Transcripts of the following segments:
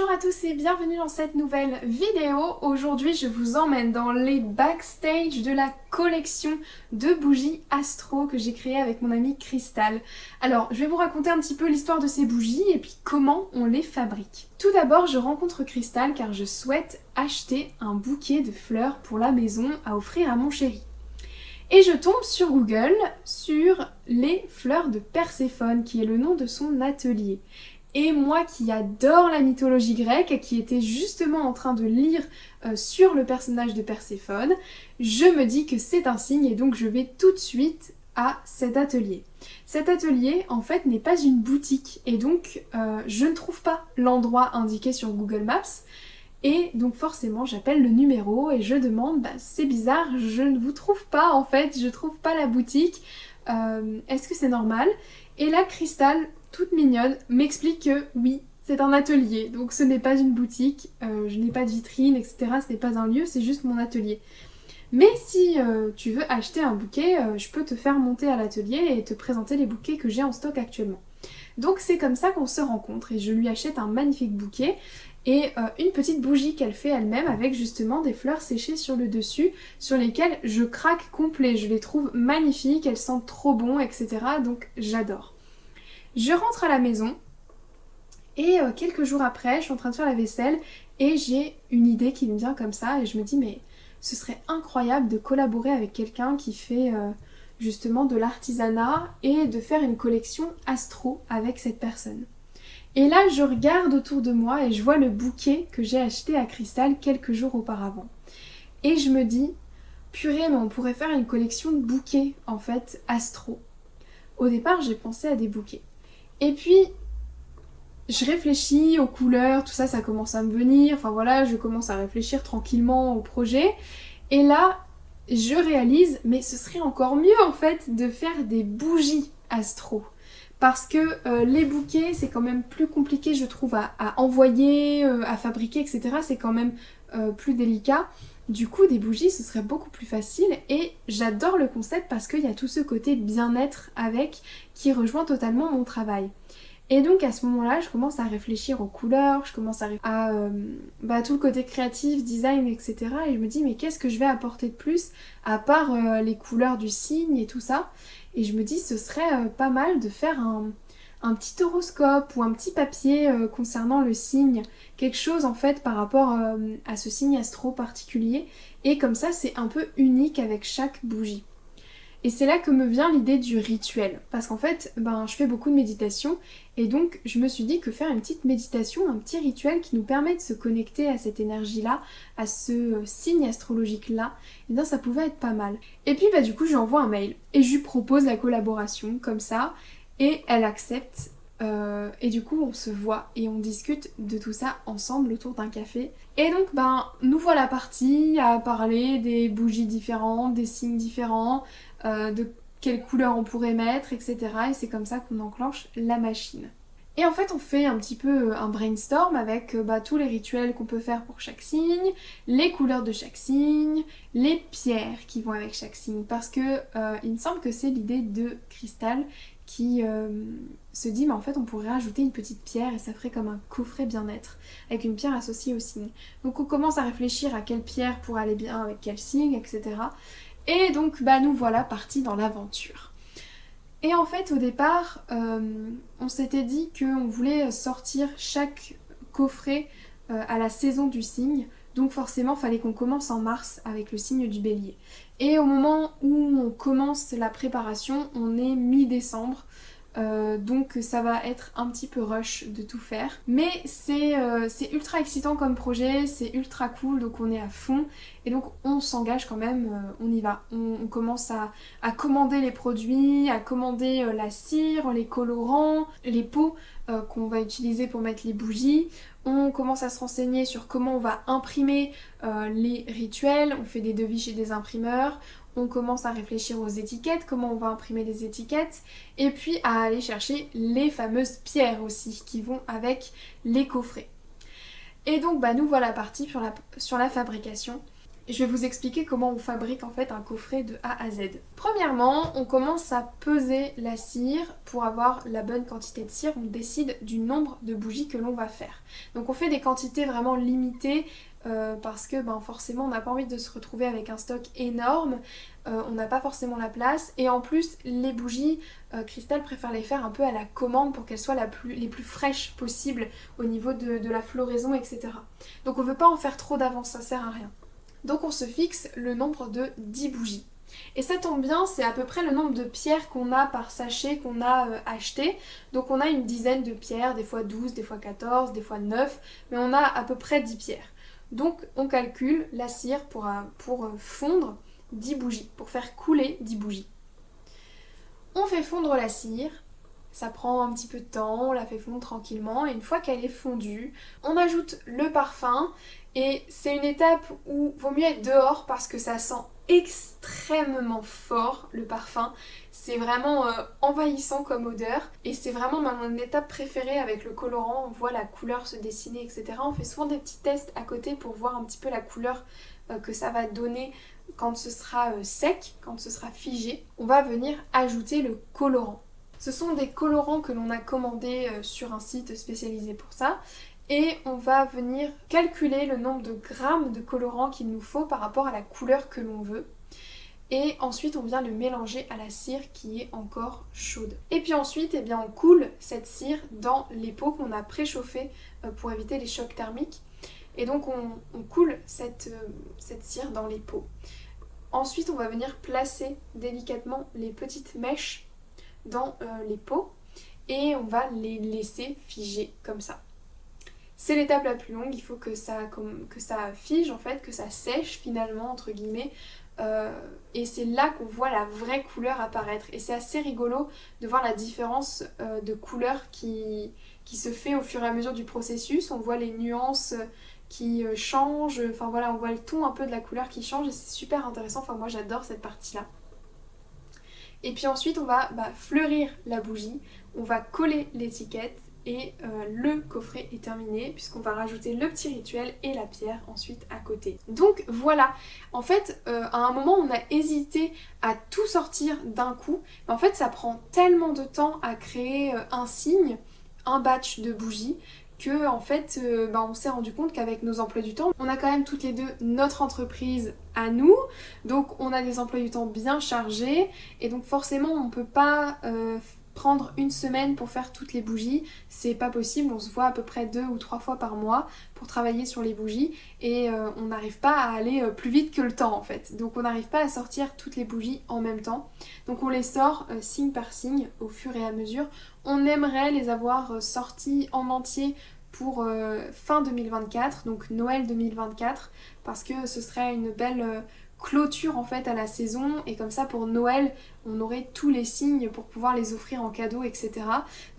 Bonjour à tous et bienvenue dans cette nouvelle vidéo. Aujourd'hui je vous emmène dans les backstage de la collection de bougies Astro que j'ai créée avec mon amie Crystal. Alors je vais vous raconter un petit peu l'histoire de ces bougies et puis comment on les fabrique. Tout d'abord je rencontre Crystal car je souhaite acheter un bouquet de fleurs pour la maison à offrir à mon chéri. Et je tombe sur Google sur les fleurs de Perséphone qui est le nom de son atelier. Et moi qui adore la mythologie grecque, qui était justement en train de lire sur le personnage de Perséphone, je me dis que c'est un signe et donc je vais tout de suite à cet atelier. Cet atelier en fait n'est pas une boutique et donc je ne trouve pas l'endroit indiqué sur Google Maps et donc forcément j'appelle le numéro et je demande c'est bizarre, je ne vous trouve pas en fait, je trouve pas la boutique, est-ce que c'est normal? Et là Crystal, toute mignonne, m'explique que oui, c'est un atelier, donc ce n'est pas une boutique, je n'ai pas de vitrine, etc. Ce n'est pas un lieu, c'est juste mon atelier. Mais si tu veux acheter un bouquet, je peux te faire monter à l'atelier et te présenter les bouquets que j'ai en stock actuellement. Donc c'est comme ça qu'on se rencontre et je lui achète un magnifique bouquet et une petite bougie qu'elle fait elle-même avec justement des fleurs séchées sur le dessus sur lesquelles je craque complet. Je les trouve magnifiques, elles sentent trop bon, etc. Donc j'adore. Je rentre à la maison et quelques jours après, je suis en train de faire la vaisselle et j'ai une idée qui me vient comme ça et je me dis mais ce serait incroyable de collaborer avec quelqu'un qui fait justement de l'artisanat et de faire une collection Astro avec cette personne. Et là, je regarde autour de moi et je vois le bouquet que j'ai acheté à Crystal quelques jours auparavant. Et je me dis, purée, mais on pourrait faire une collection de bouquets en fait Astro. Au départ, j'ai pensé à des bouquets. Et puis, je réfléchis aux couleurs, tout ça, ça commence à me venir. Enfin voilà, je commence à réfléchir tranquillement au projet. Et là, je réalise, mais ce serait encore mieux en fait de faire des bougies Astro. Parce que les bouquets, c'est quand même plus compliqué, je trouve, à envoyer, à fabriquer, etc. C'est quand même plus délicat. Du coup, des bougies, ce serait beaucoup plus facile et j'adore le concept parce qu'il y a tout ce côté bien-être avec qui rejoint totalement mon travail. Et donc à ce moment-là, je commence à réfléchir aux couleurs, je commence à tout le côté créatif, design, etc. Et je me dis mais qu'est-ce que je vais apporter de plus à part les couleurs du signe et tout ça. Et je me dis ce serait pas mal de faire un petit horoscope ou un petit papier concernant le signe, quelque chose en fait par rapport à ce signe astro particulier. Et comme ça c'est un peu unique avec chaque bougie. Et c'est là que me vient l'idée du rituel. Parce qu'en fait, je fais beaucoup de méditation et donc je me suis dit que faire une petite méditation, un petit rituel qui nous permet de se connecter à cette énergie-là, à ce signe astrologique-là, et bien ça pouvait être pas mal. Et puis du coup, je lui envoie un mail et je lui propose la collaboration comme ça et elle accepte. Et du coup on se voit et on discute de tout ça ensemble autour d'un café. Et donc nous voilà partis à parler des bougies différentes, des signes différents, de quelles couleurs on pourrait mettre, etc. Et c'est comme ça qu'on enclenche la machine. Et en fait on fait un petit peu un brainstorm avec tous les rituels qu'on peut faire pour chaque signe, les couleurs de chaque signe, les pierres qui vont avec chaque signe. Parce que il me semble que c'est l'idée de Crystal qui se dit mais en fait on pourrait rajouter une petite pierre et ça ferait comme un coffret bien-être avec une pierre associée au signe. Donc on commence à réfléchir à quelle pierre pourrait aller bien avec quel signe, etc. Et donc nous voilà partis dans l'aventure. Et en fait au départ on s'était dit qu'on voulait sortir chaque coffret à la saison du signe. Donc forcément fallait qu'on commence en mars avec le signe du bélier. Et au moment où on commence la préparation, on est mi-décembre. Donc ça va être un petit peu rush de tout faire. Mais c'est ultra excitant comme projet, c'est ultra cool, donc on est à fond. Et donc on s'engage quand même, on y va. On commence à commander les produits, à commander la cire, les colorants, les pots qu'on va utiliser pour mettre les bougies. On commence à se renseigner sur comment on va imprimer les rituels, on fait des devis chez des imprimeurs. On commence à réfléchir aux étiquettes, comment on va imprimer les étiquettes, et puis à aller chercher les fameuses pierres aussi qui vont avec les coffrets. Et donc nous voilà partis sur la fabrication. Et je vais vous expliquer comment on fabrique en fait un coffret de A à Z. Premièrement, on commence à peser la cire pour avoir la bonne quantité de cire. On décide du nombre de bougies que l'on va faire. Donc on fait des quantités vraiment limitées parce que forcément on n'a pas envie de se retrouver avec un stock énorme. On n'a pas forcément la place. Et en plus, les bougies, Cristal préfère les faire un peu à la commande pour qu'elles soient les plus fraîches possibles au niveau de la floraison, etc. Donc on ne veut pas en faire trop d'avance, ça sert à rien. Donc on se fixe le nombre de 10 bougies. Et ça tombe bien, c'est à peu près le nombre de pierres qu'on a par sachet qu'on a acheté. Donc on a une dizaine de pierres, des fois 12, des fois 14, des fois 9, mais on a à peu près 10 pierres. Donc on calcule la cire pour fondre 10 bougies, pour faire couler 10 bougies. On fait fondre la cire, ça prend un petit peu de temps, on la fait fondre tranquillement et une fois qu'elle est fondue, on ajoute le parfum et c'est une étape où vaut mieux être dehors parce que ça sent extrêmement fort le parfum. C'est vraiment envahissant comme odeur et c'est vraiment mon étape préférée avec le colorant. On voit la couleur se dessiner, etc. On fait souvent des petits tests à côté pour voir un petit peu la couleur que ça va donner quand ce sera sec, quand ce sera figé. On va venir ajouter le colorant. Ce sont des colorants que l'on a commandés sur un site spécialisé pour ça. Et on va venir calculer le nombre de grammes de colorant qu'il nous faut par rapport à la couleur que l'on veut. Et ensuite on vient le mélanger à la cire qui est encore chaude. Et puis ensuite on coule cette cire dans les pots qu'on a préchauffés pour éviter les chocs thermiques. Et donc on coule cette cire dans les pots. Ensuite on va venir placer délicatement les petites mèches dans les pots et on va les laisser figer comme ça. C'est l'étape la plus longue, il faut que ça fige en fait, que ça sèche finalement entre guillemets et c'est là qu'on voit la vraie couleur apparaître et c'est assez rigolo de voir la différence de couleur qui se fait au fur et à mesure du processus. On voit les nuances qui changent, enfin voilà, on voit le ton un peu de la couleur qui change et c'est super intéressant, enfin moi j'adore cette partie là. Et puis ensuite on va fleurir la bougie, on va coller l'étiquette et le coffret est terminé puisqu'on va rajouter le petit rituel et la pierre ensuite à côté. Donc voilà, en fait à un moment on a hésité à tout sortir d'un coup, mais en fait ça prend tellement de temps à créer un signe, un batch de bougies que en fait on s'est rendu compte qu'avec nos emplois du temps, on a quand même toutes les deux notre entreprise à nous, donc on a des emplois du temps bien chargés et donc forcément on peut pas prendre une semaine pour faire toutes les bougies, c'est pas possible, on se voit à peu près 2 ou 3 fois par mois pour travailler sur les bougies et on n'arrive pas à aller plus vite que le temps en fait, donc on n'arrive pas à sortir toutes les bougies en même temps, donc on les sort signe par signe au fur et à mesure. On aimerait les avoir sorties en entier pour fin 2024, donc Noël 2024, parce que ce serait une belle clôture en fait à la saison et comme ça pour Noël on aurait tous les signes pour pouvoir les offrir en cadeau, etc.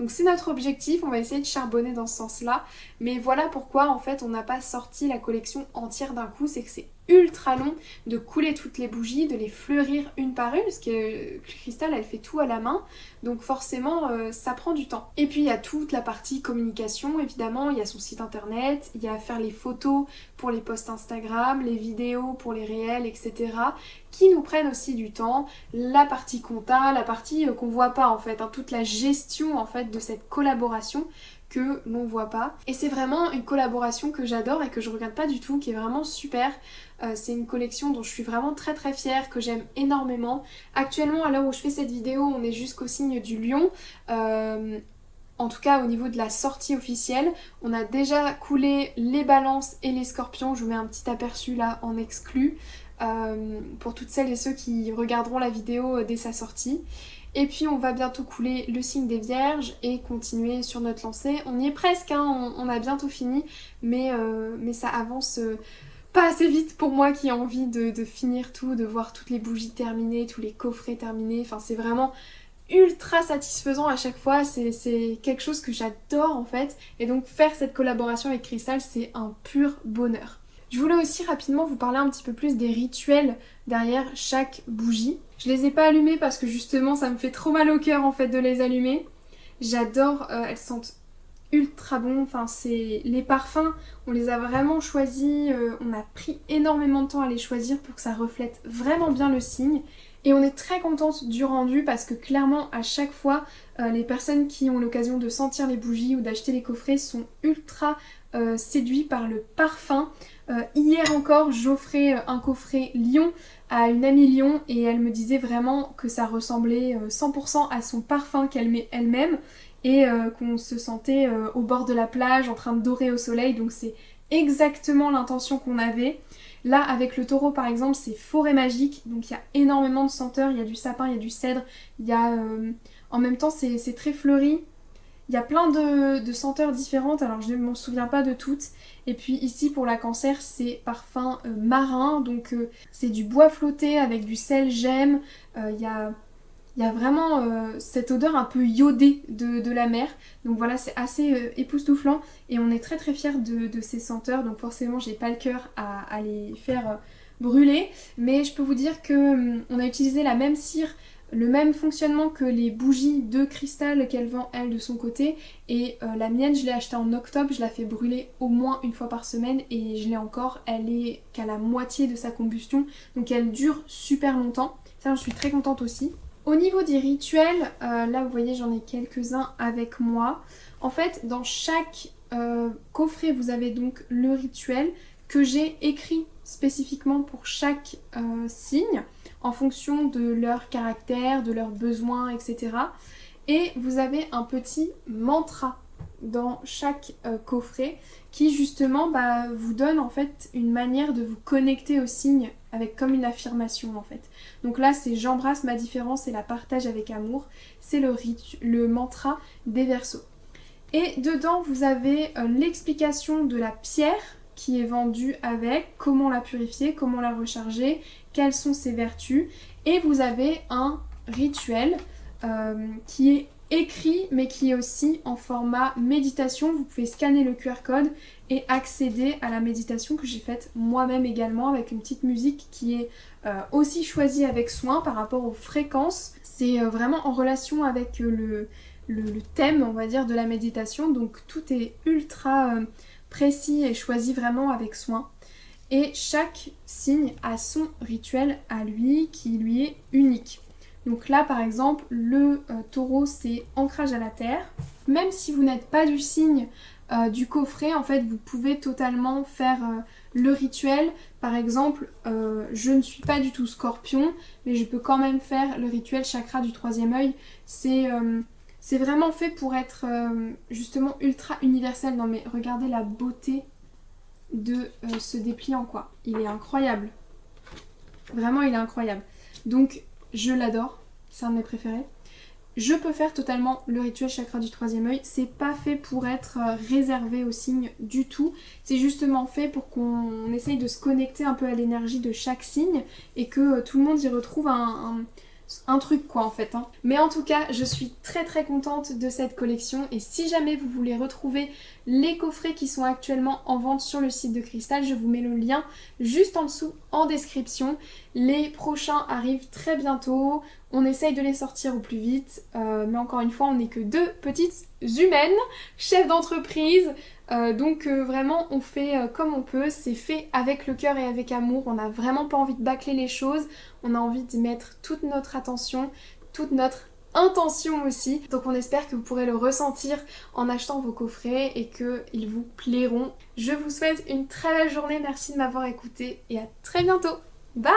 Donc c'est notre objectif, on va essayer de charbonner dans ce sens-là, mais voilà pourquoi en fait on n'a pas sorti la collection entière d'un coup, c'est que c'est ultra long de couler toutes les bougies, de les fleurir une par une, parce que Cristal elle fait tout à la main, donc forcément ça prend du temps. Et puis il y a toute la partie communication, évidemment, il y a son site internet, il y a faire les photos pour les posts Instagram, les vidéos pour les réels, etc. qui nous prennent aussi du temps, la partie compta, la partie qu'on voit pas en fait, toute la gestion en fait de cette collaboration que l'on voit pas. Et c'est vraiment une collaboration que j'adore et que je regrette pas du tout, qui est vraiment super. C'est une collection dont je suis vraiment très très fière, que j'aime énormément. Actuellement, à l'heure où je fais cette vidéo, on est jusqu'au signe du lion. En tout cas au niveau de la sortie officielle, on a déjà coulé les balances et les scorpions. Je vous mets un petit aperçu là en exclu pour toutes celles et ceux qui regarderont la vidéo dès sa sortie. Et puis on va bientôt couler le signe des vierges et continuer sur notre lancée. On y est presque, hein, on a bientôt fini, mais ça avance pas assez vite pour moi qui ai envie de finir tout, de voir toutes les bougies terminées, tous les coffrets terminés. Enfin c'est vraiment ultra satisfaisant à chaque fois, c'est quelque chose que j'adore en fait. Et donc faire cette collaboration avec Cristal, c'est un pur bonheur. Je voulais aussi rapidement vous parler un petit peu plus des rituels derrière chaque bougie. Je les ai pas allumées parce que justement ça me fait trop mal au cœur en fait de les allumer. J'adore, elles sentent ultra bon. Enfin, les parfums, on les a vraiment choisis, on a pris énormément de temps à les choisir pour que ça reflète vraiment bien le signe. Et on est très contente du rendu parce que clairement à chaque fois les personnes qui ont l'occasion de sentir les bougies ou d'acheter les coffrets sont ultra séduits par le parfum. Hier encore j'offrais un coffret Lion à une amie Lion et elle me disait vraiment que ça ressemblait 100% à son parfum qu'elle met elle-même et qu'on se sentait au bord de la plage en train de dorer au soleil, donc c'est exactement l'intention qu'on avait. Là, avec le taureau par exemple, c'est forêt magique, donc il y a énormément de senteurs, il y a du sapin, il y a du cèdre, il y a... en même temps, c'est très fleuri. Il y a plein de senteurs différentes, alors je ne m'en souviens pas de toutes. Et puis ici, pour la Cancer, c'est parfum marin, donc c'est du bois flotté avec du sel gemme. Il y a vraiment cette odeur un peu iodée de la mer. Donc voilà, c'est assez époustouflant et on est très très fiers de ces senteurs. Donc forcément, j'ai pas le cœur à les faire brûler. Mais je peux vous dire que on a utilisé la même cire, le même fonctionnement que les bougies de cristal qu'elle vend elle de son côté. Et la mienne, je l'ai achetée en octobre, je la fais brûler au moins une fois par semaine et je l'ai encore. Elle est qu'à la moitié de sa combustion. Donc elle dure super longtemps. Ça, je suis très contente aussi. Au niveau des rituels, là vous voyez j'en ai quelques-uns avec moi. En fait dans chaque coffret vous avez donc le rituel que j'ai écrit spécifiquement pour chaque signe en fonction de leur caractère, de leurs besoins, etc. Et vous avez un petit mantra dans chaque coffret qui justement vous donne en fait une manière de vous connecter au signe avec comme une affirmation en fait. Donc là c'est j'embrasse ma différence et la partage avec amour, c'est le mantra des Verseaux. Et dedans vous avez l'explication de la pierre qui est vendue avec, comment la purifier, comment la recharger, quelles sont ses vertus, et vous avez un rituel qui est écrit mais qui est aussi en format méditation. Vous pouvez scanner le QR code et accéder à la méditation que j'ai faite moi-même également avec une petite musique qui est aussi choisie avec soin par rapport aux fréquences. C'est vraiment en relation avec le thème on va dire de la méditation, donc tout est ultra précis et choisi vraiment avec soin. Et chaque signe a son rituel à lui qui lui est unique. Donc là par exemple le taureau c'est ancrage à la terre. Même si vous n'êtes pas du signe du coffret, en fait vous pouvez totalement faire le rituel. Par exemple je ne suis pas du tout scorpion mais je peux quand même faire le rituel chakra du troisième œil. C'est vraiment fait pour être justement ultra universel. Non mais regardez la beauté de ce dépliant quoi. Il est incroyable. Vraiment il est incroyable. Donc je l'adore, c'est un de mes préférés. Je peux faire totalement le rituel chakra du troisième œil. C'est pas fait pour être réservé aux signes du tout. C'est justement fait pour qu'on essaye de se connecter un peu à l'énergie de chaque signe et que tout le monde y retrouve un truc quoi en fait hein. Mais en tout cas je suis très très contente de cette collection et si jamais vous voulez retrouver les coffrets qui sont actuellement en vente sur le site de Cristal, je vous mets le lien juste en dessous en description. Les prochains arrivent très bientôt, on essaye de les sortir au plus vite mais encore une fois on n'est que deux petites humaines, chefs d'entreprise. Donc vraiment on fait comme on peut, c'est fait avec le cœur et avec amour, on n'a vraiment pas envie de bâcler les choses, on a envie d'y mettre toute notre attention, toute notre intention aussi. Donc on espère que vous pourrez le ressentir en achetant vos coffrets et qu'ils vous plairont. Je vous souhaite une très belle journée, merci de m'avoir écouté et à très bientôt. Bye!